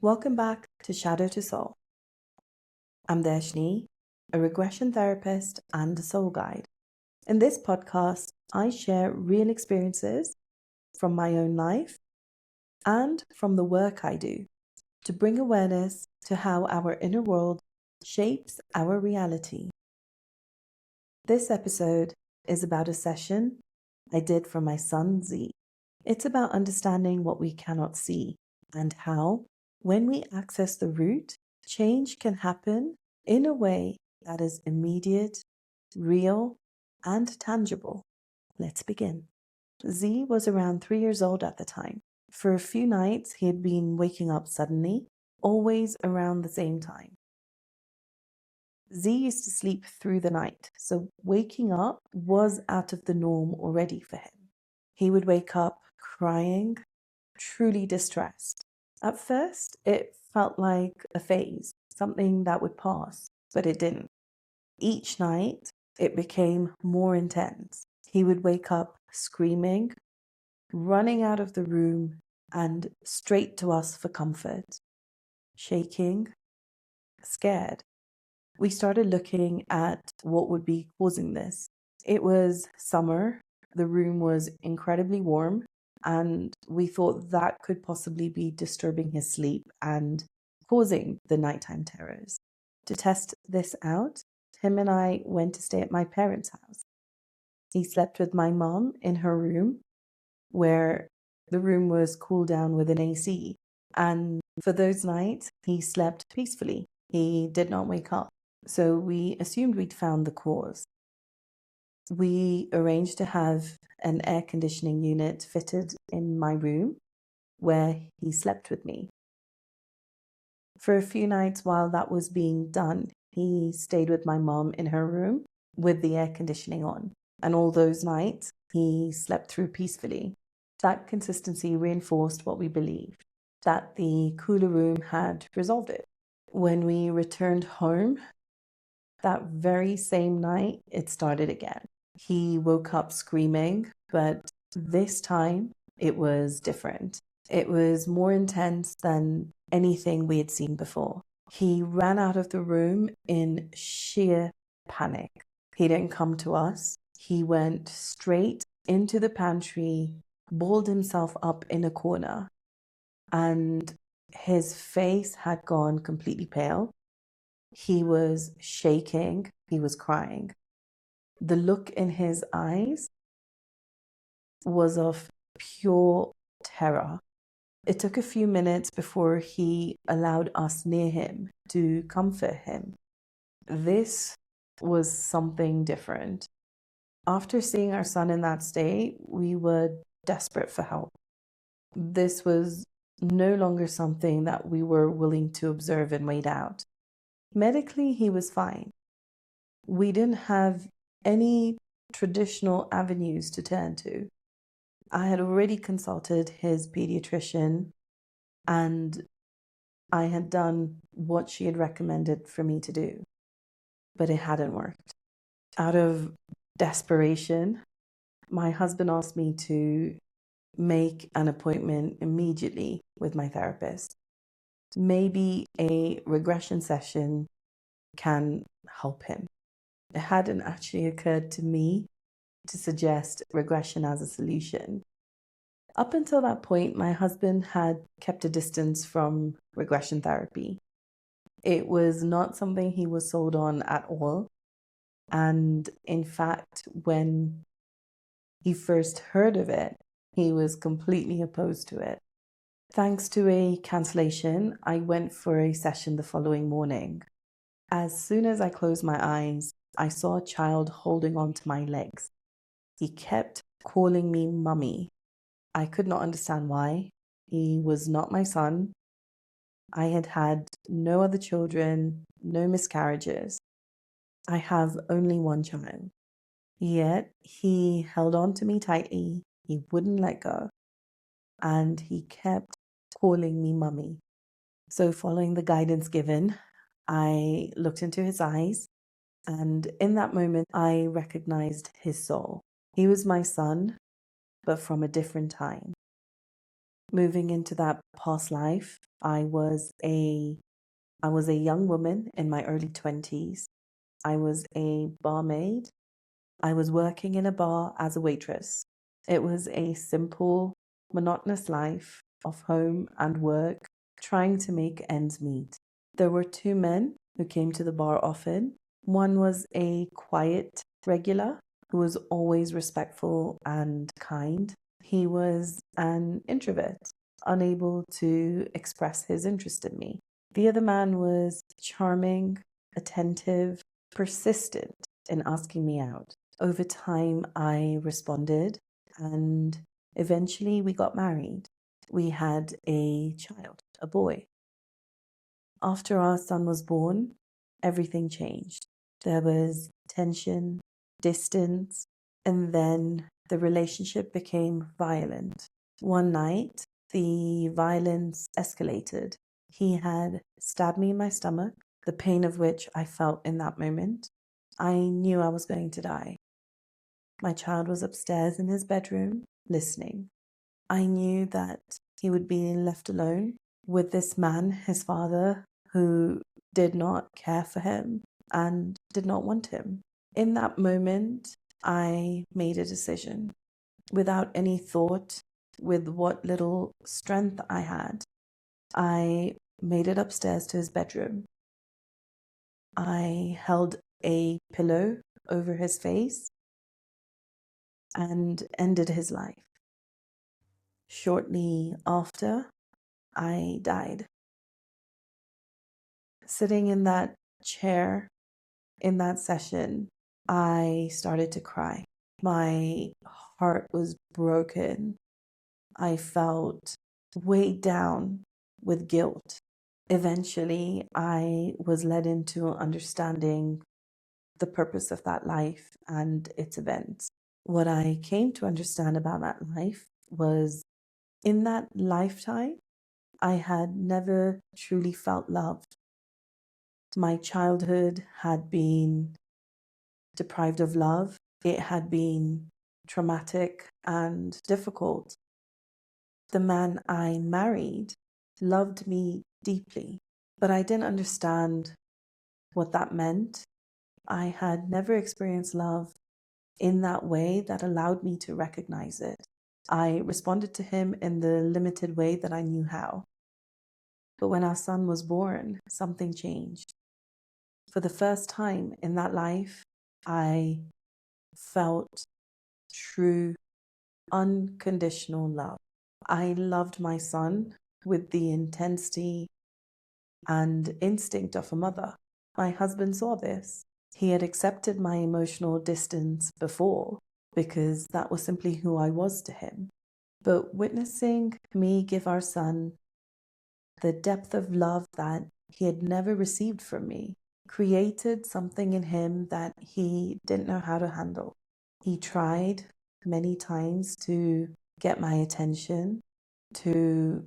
Welcome back to Shadow to Soul. I'm Dashni, a regression therapist and a soul guide. In this podcast, I share real experiences from my own life and from the work I do to bring awareness to how our inner world shapes our reality. This episode is about a session I did for my son Z. It's about understanding what we cannot see and how, when we access the root, change can happen in a way that is immediate, real, and tangible. Let's begin. Z was around 3 years old at the time. For a few nights, he had been waking up suddenly, always around the same time. Z used to sleep through the night, so waking up was out of the norm already for him. He would wake up crying, truly distressed. At first, it felt like a phase, something that would pass, but it didn't. Each night, it became more intense. He would wake up screaming, running out of the room, and straight to us for comfort, shaking, scared. We started looking at what would be causing this. It was summer, the room was incredibly warm, and we thought that could possibly be disturbing his sleep and causing the nighttime terrors. To test this out, Tim and I went to stay at my parents' house. He slept with my mom in her room, where the room was cooled down with an AC. And for those nights, he slept peacefully. He did not wake up. So we assumed we'd found the cause. We arranged to have an air conditioning unit fitted in my room where he slept with me. For a few nights while that was being done, he stayed with my mom in her room with the air conditioning on. And all those nights, he slept through peacefully. That consistency reinforced what we believed, that the cooler room had resolved it. When we returned home, that very same night, it started again. He woke up screaming, but this time it was different. It was more intense than anything we had seen before. He ran out of the room in sheer panic. He didn't come to us. He went straight into the pantry, balled himself up in a corner, and his face had gone completely pale. He was shaking. He was crying. The look in his eyes was of pure terror. It took a few minutes before he allowed us near him to comfort him. This was something different. After seeing our son in that state, we were desperate for help. This was no longer something that we were willing to observe and wait out. Medically, he was fine. We didn't have any traditional avenues to turn to. I had already consulted his pediatrician and I had done what she had recommended for me to do, but it hadn't worked. Out of desperation, my husband asked me to make an appointment immediately with my therapist. Maybe a regression session can help him. It hadn't actually occurred to me to suggest regression as a solution. Up until that point, my husband had kept a distance from regression therapy. It was not something he was sold on at all. And in fact, when he first heard of it, he was completely opposed to it. Thanks to a cancellation, I went for a session the following morning. As soon as I closed my eyes, I saw a child holding on to my legs. He kept calling me mummy. I could not understand why. He was not my son. I had had no other children, no miscarriages. I have only one child. Yet he held on to me tightly. He wouldn't let go. And he kept calling me mummy. So following the guidance given, I looked into his eyes. And in that moment, I recognized his soul. He was my son, but from a different time. Moving into that past life, I was a young woman in my early 20s. I was a barmaid. I was working in a bar as a waitress. It was a simple, monotonous life of home and work, trying to make ends meet. There were two men who came to the bar often. One was a quiet regular who was always respectful and kind. He was an introvert, unable to express his interest in me. The other man was charming, attentive, persistent in asking me out. Over time, I responded, and eventually we got married. We had a child, a boy. After our son was born, everything changed. There was tension, distance, and then the relationship became violent. One night, the violence escalated. He had stabbed me in my stomach, the pain of which I felt in that moment. I knew I was going to die. My child was upstairs in his bedroom, listening. I knew that he would be left alone with this man, his father, who did not care for him and did not want him. In that moment, I made a decision without any thought, with what little strength I had. I made it upstairs to his bedroom. I held a pillow over his face and ended his life. Shortly after, I died. Sitting in that chair in that session, I started to cry. My heart was broken. I felt weighed down with guilt. Eventually, I was led into understanding the purpose of that life and its events. What I came to understand about that life was, in that lifetime, I had never truly felt loved. My childhood had been deprived of love. It had been traumatic and difficult. The man I married loved me deeply, but I didn't understand what that meant. I had never experienced love in that way that allowed me to recognize it. I responded to him in the limited way that I knew how. But when our son was born, something changed. For the first time in that life, I felt true, unconditional love. I loved my son with the intensity and instinct of a mother. My husband saw this. He had accepted my emotional distance before because that was simply who I was to him. But witnessing me give our son the depth of love that he had never received from me created something in him that he didn't know how to handle. He tried many times to get my attention, to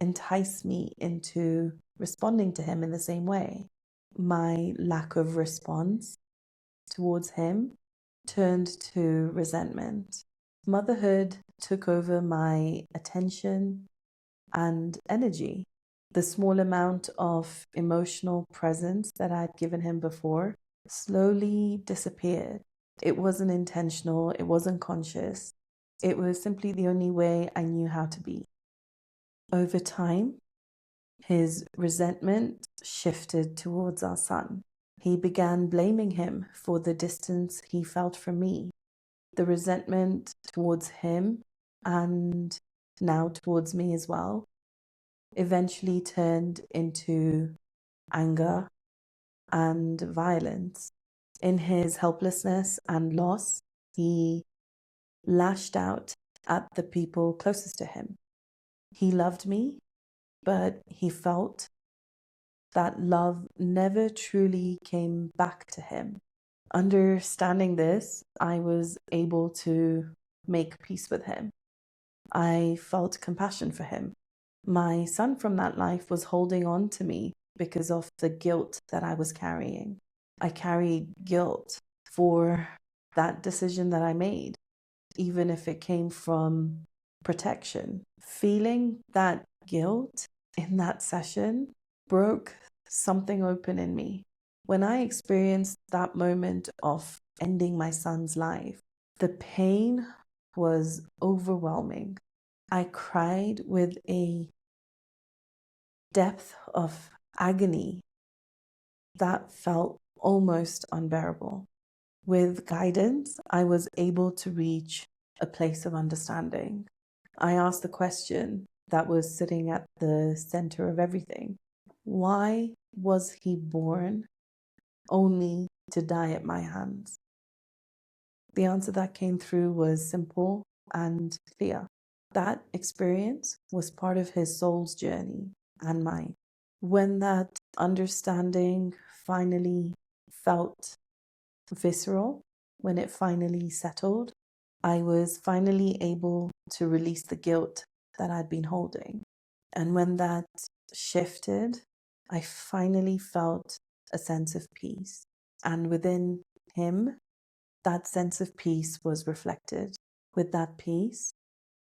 entice me into responding to him in the same way. My lack of response towards him turned to resentment. Motherhood took over my attention and energy. The small amount of emotional presence that I'd given him before slowly disappeared. It wasn't intentional, it wasn't conscious. It was simply the only way I knew how to be. Over time, his resentment shifted towards our son. He began blaming him for the distance he felt from me. The resentment towards him, and now towards me as well, eventually turned into anger and violence. In his helplessness and loss, he lashed out at the people closest to him. He loved me, but he felt that love never truly came back to him. Understanding this, I was able to make peace with him. I felt compassion for him. My son from that life was holding on to me because of the guilt that I was carrying. I carried guilt for that decision that I made, even if it came from protection. Feeling that guilt in that session broke something open in me. When I experienced that moment of ending my son's life, the pain was overwhelming. I cried with a depth of agony that felt almost unbearable. With guidance, I was able to reach a place of understanding. I asked the question that was sitting at the center of everything. Why was he born only to die at my hands? The answer that came through was simple and clear. That experience was part of his soul's journey and mine. When that understanding finally felt visceral, when it finally settled, I was finally able to release the guilt that I'd been holding. And when that shifted, I finally felt a sense of peace. And within him, that sense of peace was reflected. With that peace,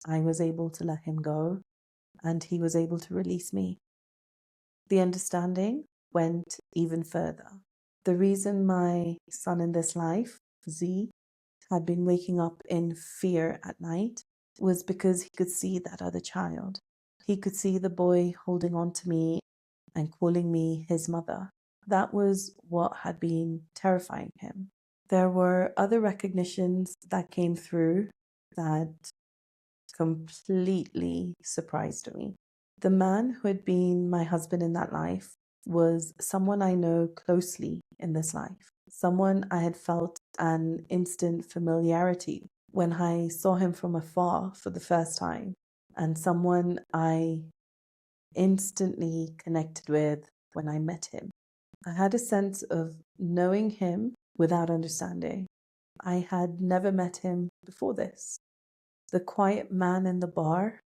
I was able to let him go, and he was able to release me. The understanding went even further. The reason my son in this life, Z, had been waking up in fear at night was because he could see that other child. He could see the boy holding on to me and calling me his mother. That was what had been terrifying him. There were other recognitions that came through that completely surprised me. The man who had been my husband in that life was someone I know closely in this life, someone I had felt an instant familiarity when I saw him from afar for the first time, and someone I instantly connected with when I met him. I had a sense of knowing him without understanding. I had never met him before this. The quiet man in the bar,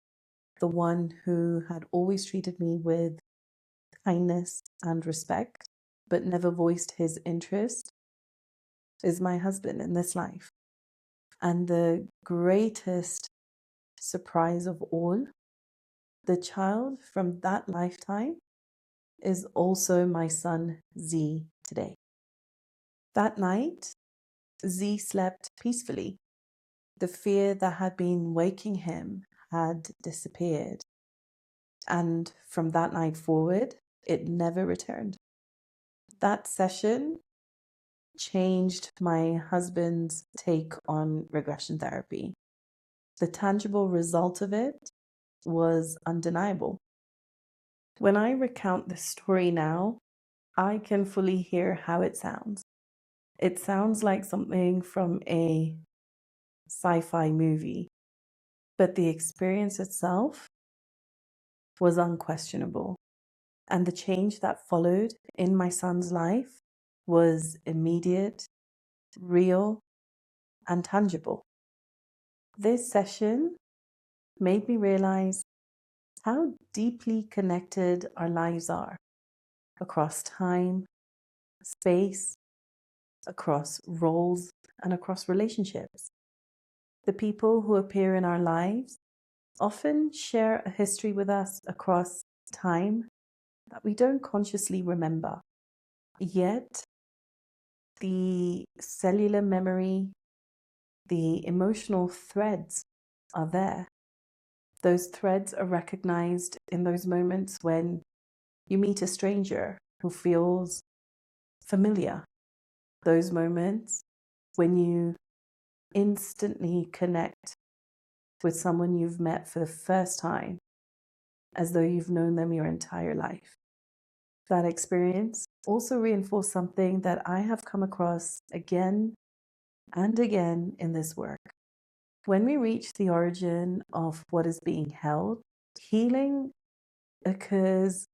the one who had always treated me with kindness and respect, but never voiced his interest, is my husband in this life. And the greatest surprise of all, the child from that lifetime is also my son Z today. That night, Z slept peacefully. The fear that had been waking him had disappeared. And from that night forward, it never returned. That session changed my husband's take on regression therapy. The tangible result of it was undeniable. When I recount this story now, I can fully hear how it sounds. It sounds like something from a sci-fi movie, but the experience itself was unquestionable. And the change that followed in my son's life was immediate, real, and tangible. This session made me realize how deeply connected our lives are across time, space, across roles, and across relationships. The people who appear in our lives often share a history with us across time that we don't consciously remember. Yet, the cellular memory, the emotional threads are there. Those threads are recognized in those moments when you meet a stranger who feels familiar. Those moments when you instantly connect with someone you've met for the first time, as though you've known them your entire life. That experience also reinforced something that I have come across again and again in this work. When we reach the origin of what is being held, healing occurs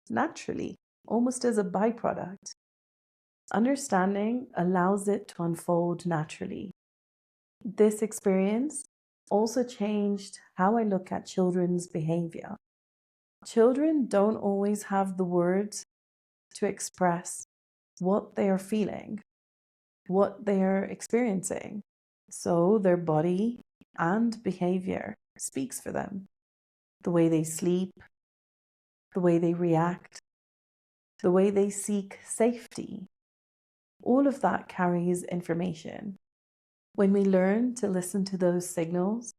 naturally, almost as a byproduct. Understanding allows it to unfold naturally. This experience also changed how I look at children's behavior. Children don't always have the words to express what they are feeling, what they are experiencing. So their body and behavior speaks for them. The way they sleep, the way they react, the way they seek safety. All of that carries information. When we learn to listen to those signals,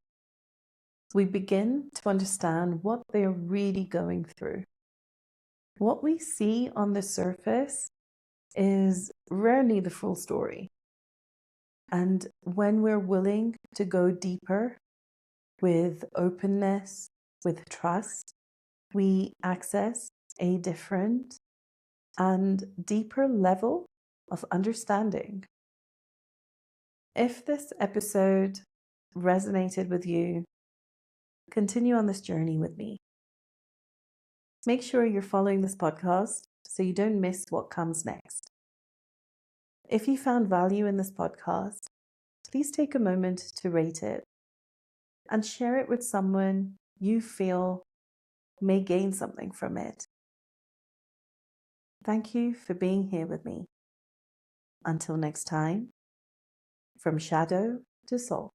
we begin to understand what they're really going through. What we see on the surface is rarely the full story. And when we're willing to go deeper with openness, with trust, we access a different and deeper level of understanding. If this episode resonated with you, continue on this journey with me. Make sure you're following this podcast so you don't miss what comes next. If you found value in this podcast, please take a moment to rate it and share it with someone you feel may gain something from it. Thank you for being here with me. Until next time, from shadow to soul.